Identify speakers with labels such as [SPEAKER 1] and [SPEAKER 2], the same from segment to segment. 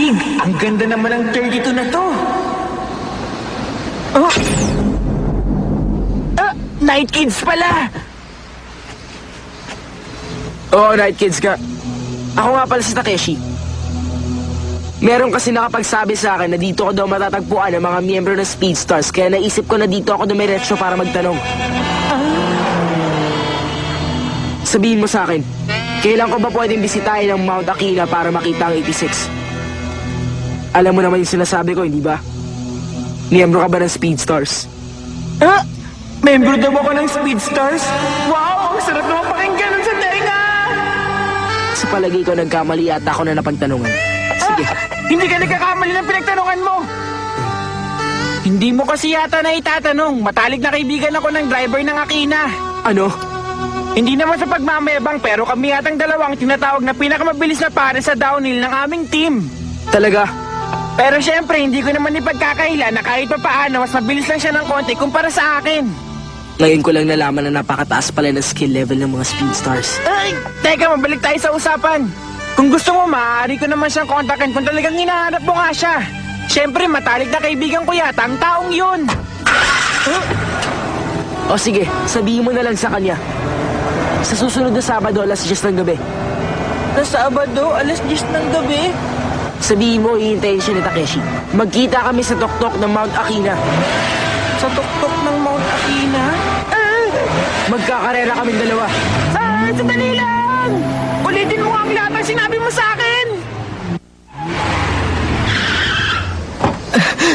[SPEAKER 1] astig! Ang ganda naman ng 32 na to! Oh! Night Kids pala!
[SPEAKER 2] Oo, Night Kids ka. Ako nga pala si Takeshi. Meron kasi nakapagsabi sa akin na dito ko daw matatagpuan ang mga miyembro ng Speedstars, kaya naisip ko na dito ako dumiretso para magtanong. Sabihin mo sa akin, kailan ko ba pwedeng bisitahin ang Mount Aquila para makita ang 86? Alam mo naman yung sinasabi ko, hindi ba? Miyembro ka ba ng Speedstars?
[SPEAKER 1] Membro daw ako ng Speedstars? Wow! Ang sarap naman pakinggan nun sa tenga!
[SPEAKER 2] Sa palagay ko, nagkamali yata ako na napagtanungan. Sige.
[SPEAKER 1] Hindi ka nagkakamali ng pinagtanungan mo! Hindi mo kasi yata na itatanong. Matalik na kaibigan ako ng driver ng Aquina.
[SPEAKER 2] Ano?
[SPEAKER 1] Hindi naman sa pagmamayabang, pero kami yatang dalawang tinatawag na pinakamabilis na pare sa downhill ng aming team.
[SPEAKER 2] Talaga?
[SPEAKER 1] Pero syempre, hindi ko naman ipagkakaila na kahit pa paano, mas mabilis lang siya ng konti kumpara sa akin.
[SPEAKER 2] Ngayon ko lang nalaman na napakataas pala ng skill level ng mga Speedstars.
[SPEAKER 1] Ay, teka, mabalik tayo sa usapan. Kung gusto mo, maaari ko naman siyang kontakin kung talagang hinahanap mo nga siya. Syempre, matalik na kaibigan ko yata ang taong yun.
[SPEAKER 2] O sige, sabihin mo na lang sa kanya. Sa susunod na Sabado, alas 10 ng gabi.
[SPEAKER 1] Sa Sabado, alas 10 ng gabi?
[SPEAKER 2] Sabihin mo, hihintayin siya ni Takeshi. Magkita kami sa tuktok ng Mount Aquina.
[SPEAKER 1] Sa tuktok ng Mount Aquina?
[SPEAKER 2] Magkakarera kaming dalawa.
[SPEAKER 1] Sandali lang! Ulitin mo ang lahat ng sinabi mo sa akin!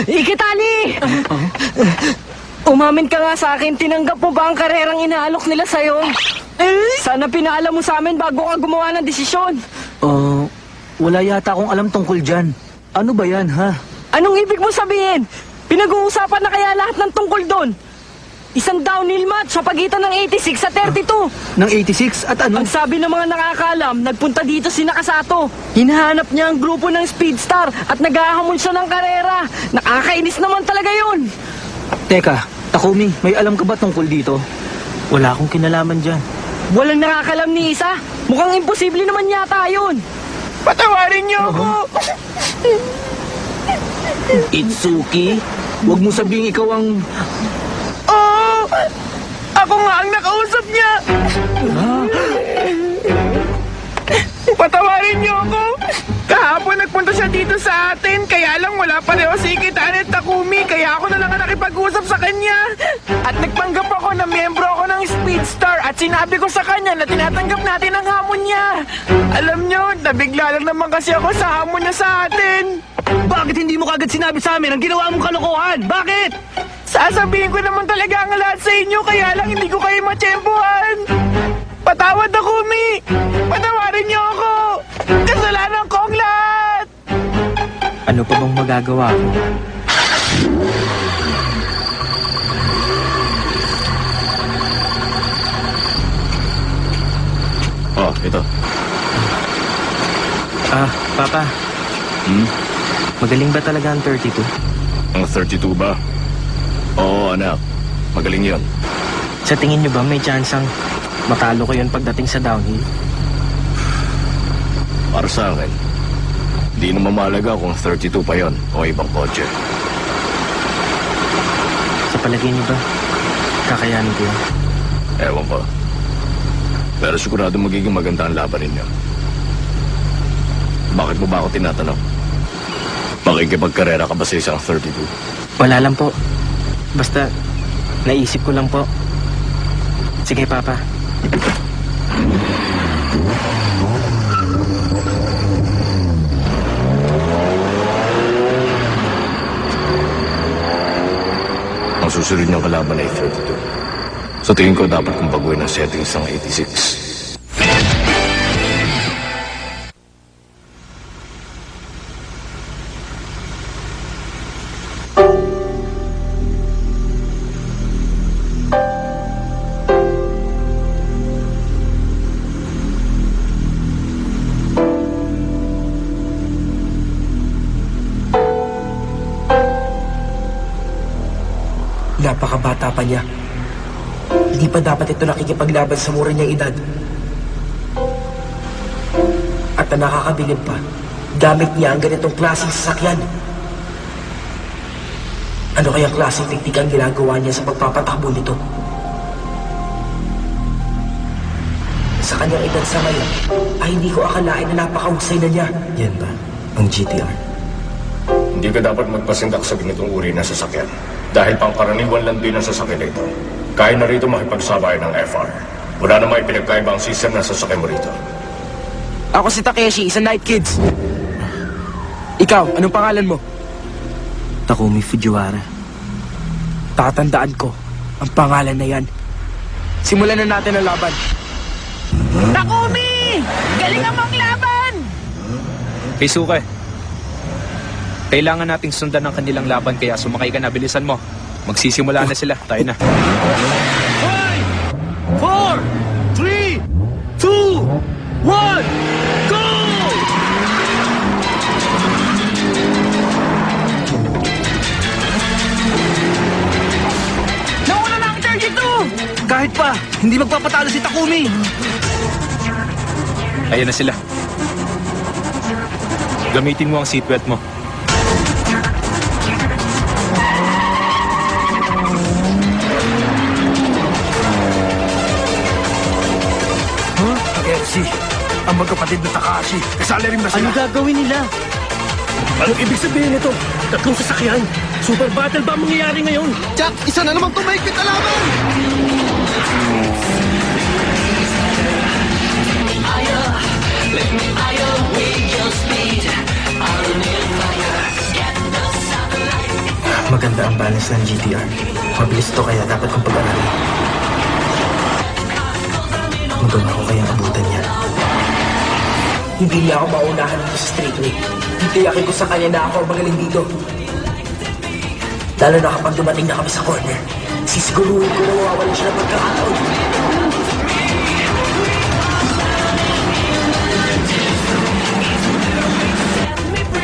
[SPEAKER 3] Ikitani! Umamin ka nga sa akin, tinanggap mo ba ang karerang inaalok nila sa'yo? Sana pinaalam mo sa amin bago ka gumawa ng desisyon.
[SPEAKER 4] Wala yata akong alam tungkol dyan. Ano ba yan, ha?
[SPEAKER 3] Anong ibig mo sabihin? Pinag-uusapan na kaya lahat ng tungkol doon? Isang downhill match sa pagitan ng 86 sa 32.
[SPEAKER 4] Ng 86 at ano?
[SPEAKER 3] Ang sabi ng mga nakakaalam, nagpunta dito si Nakasato. Hinahanap niya ang grupo ng Speedstar at naghahamon siya ng karera. Nakakainis naman talaga yun.
[SPEAKER 4] Teka, Takumi, may alam ka ba tungkol dito? Wala akong kinalaman dyan.
[SPEAKER 3] Walang nakakalam ni isa. Mukhang imposible naman yata yun.
[SPEAKER 1] Patawarin niyo ako!
[SPEAKER 4] Itsuki, huwag mo sabihin ikaw ang...
[SPEAKER 1] Oh! Ako nga ang nakausap niya! Patawarin niyo ako! Kahapon nagpunta siya dito sa atin, kaya lang wala pareho si Ikitani at Takumi, kaya ako na lang ang nakipag-usap sa kanya. At nagpanggap ako na miyembro ako ng Speedstar at sinabi ko sa kanya na tinatanggap natin ang hamon niya. Alam niyo, nabigla lang naman kasi ako sa hamon niya sa atin.
[SPEAKER 4] Bakit hindi mo kagad sinabi sa amin ang ginawa mong kalokohan? Bakit?
[SPEAKER 1] Sasabihin ko naman talaga ang lahat sa inyo, kaya lang hindi ko kayo matsyempohan. Patawad, Takumi! Patawarin niyo ako! Kasalanan ko ang lahat!
[SPEAKER 4] Ano pa bang magagawa ko?
[SPEAKER 5] Oh, ito.
[SPEAKER 4] Papa, magaling ba talaga ang 32?
[SPEAKER 5] Ang 32 ba? Oo, anak. Magaling yun.
[SPEAKER 4] Sa tingin nyo ba may chance ang matalo ko yun pagdating sa downhill?
[SPEAKER 5] Para sa akin, di naman mahalaga kung 32 pa yon o ibang kotse.
[SPEAKER 4] Sa palagay nyo ba, kakayanin ko yun?
[SPEAKER 5] Ewan ko. Pero sigurado magiging maganda ang laban ninyo. Bakit mo ba ako tinatanong? Makikipagkarera ka ba sa isang 32?
[SPEAKER 4] Wala lang po. Basta, naisip ko lang po. Sige, Papa.
[SPEAKER 5] Ang susunod niyang kalaban ay 32. Sa tingin ko dapat kong baguhin ang settings ng 86.
[SPEAKER 2] Napakabata pa niya. Hindi pa dapat ito nakikipaglaban sa mura niyang edad. At ang nakakabilib pa, Gamit niya ang ganitong klaseng sasakyan. Ano kayang klaseng teknik ang ginagawa niya sa pagpapatakbo nito? Sa kanyang edad sa ngayon, ay hindi ko akalain na napakahusay na niya.
[SPEAKER 6] Yan ba ang GTR?
[SPEAKER 5] Hindi ka dapat magpasindak sa ganitong uri ng sasakyan. Dahil pangkaraniwan lang din ang sasakyan na ito. Kaya na rito makipagsabay ng FR. Wala na may pinagkaiba ang system ng sasakyan mo rito.
[SPEAKER 2] Ako si Takeshi, isang Night Kids. Ikaw, anong pangalan mo?
[SPEAKER 6] Takumi Fujiwara.
[SPEAKER 2] Tatandaan ko ang pangalan na yan. Simulan na natin ang laban.
[SPEAKER 1] Takumi! Galing ang laban!
[SPEAKER 7] Keisuke, kailangan nating sundan ang kanilang laban kaya sumakay ka na, bilisan mo. Magsisimula na sila, tayo na.
[SPEAKER 1] 5, 4, 3, 2, 1, go! Nauna na ang 32!
[SPEAKER 3] Kahit pa, hindi magpapatalo si Takumi.
[SPEAKER 7] Ayan na sila. Gamitin mo ang seatbelt mo.
[SPEAKER 1] FC, ang magkapatid na Takahashi. Kasali rin ba
[SPEAKER 3] Ano gagawin nila?
[SPEAKER 1] Anong ibig sabihin nito? Tatlong sasakyan. Super battle ba ang mangyayari ngayon?
[SPEAKER 8] Jack, isa na namang tumahigpit na laban!
[SPEAKER 6] Maganda ang balance ng GTR. Mabilis to kaya dapat kong pag-aralin. Magawa ko kayang abutan niya.
[SPEAKER 2] Hindi niya ako maunahan dito sa straightway. Titiyakin ko sa kanya na ako ang magaling dito. Lalo na kapag dumating na kami sa corner. Sisiguruhin ko na mawawalan siya ng pagkakataon.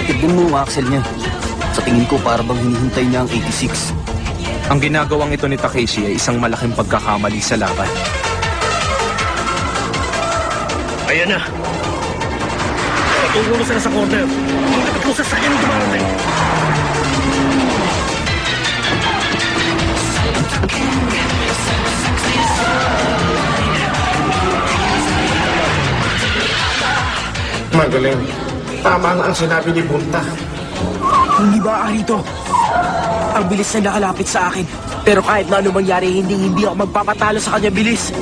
[SPEAKER 8] Tignan mo ang axle niya. Sa tingin ko para bang hinihintay niya ang 86.
[SPEAKER 7] Ang ginagawang ito ni Takeshi ay isang malaking pagkakamali sa laban.
[SPEAKER 1] Ayan na. Patungo na sila sa corner. Ang tatlong sasakyan ang dumarating.
[SPEAKER 9] Magaling. Tama nga ang sinabi ni Bunta.
[SPEAKER 2] Hindi ba rito? Ang bilis na nakalapit sa akin. Pero kahit na ano mangyari, hindi ako magpapatalo sa kanya bilis.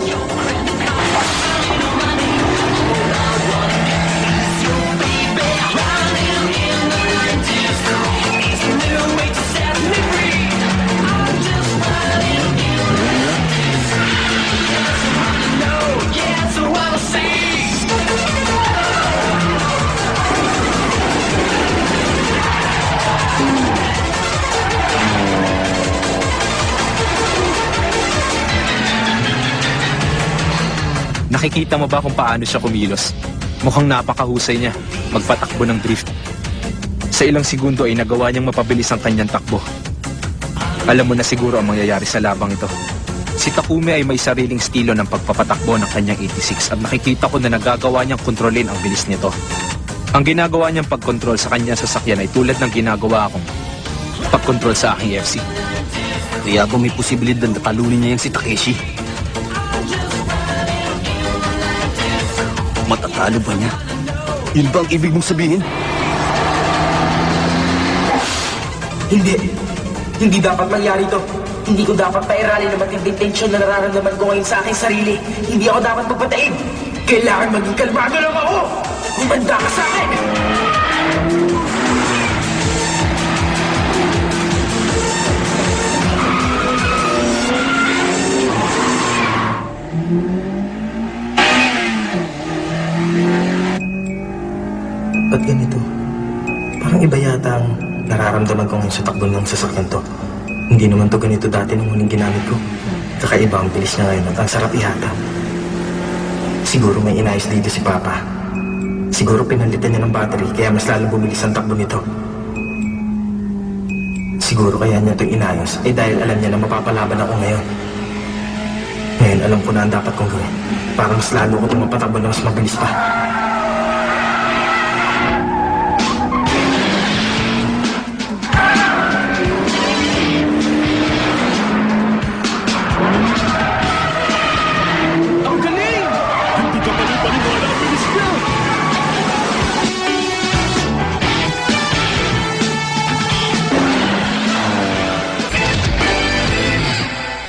[SPEAKER 7] Nakikita mo ba kung paano siya kumilos? Mukhang napakahusay niya magpatakbo ng drift. Sa ilang segundo ay nagawa niyang mapabilis ang kanyang takbo. Alam mo na siguro ang mangyayari sa labang ito. Si Takumi ay may sariling estilo ng pagpapatakbo ng kanyang 86 at nakikita ko na nagagawa niyang kontrolin ang bilis nito. Ang ginagawa niyang pagkontrol sa kanyang sasakyan ay tulad ng ginagawa akong pagkontrol sa aking FC.
[SPEAKER 8] Kaya ba may posibilidad na talunin niya yung si Takeshi? Matatalo ba niya? Yun ba ang ibig mong sabihin?
[SPEAKER 2] Hindi. Hindi dapat mangyari to. Hindi ko dapat pairali na matinding tensyon na nararamdaman ko ngayon sa aking sarili. Hindi ako dapat magpataid. Kailangan maging kalmado lang ako. Humanda ka sa akin.
[SPEAKER 6] Ba't ganito? Parang iba yata ang nararamdaman ko ngayon sa takbo ng sasakyan to. Hindi naman to ganito dati nung huling ginamit ko. Kakaiba ang bilis niya ngayon at ang sarap ihata. Siguro may inayos dito si Papa. Siguro pinalitan niya ng battery kaya mas lalo bumilis ang takbo nito. Siguro kaya niya ito inayos ay dahil alam niya na mapapalaban ako ngayon. Ngayon alam ko na ang dapat kong gawin para mas lalo ko itong mapatakbo na mas mabilis pa.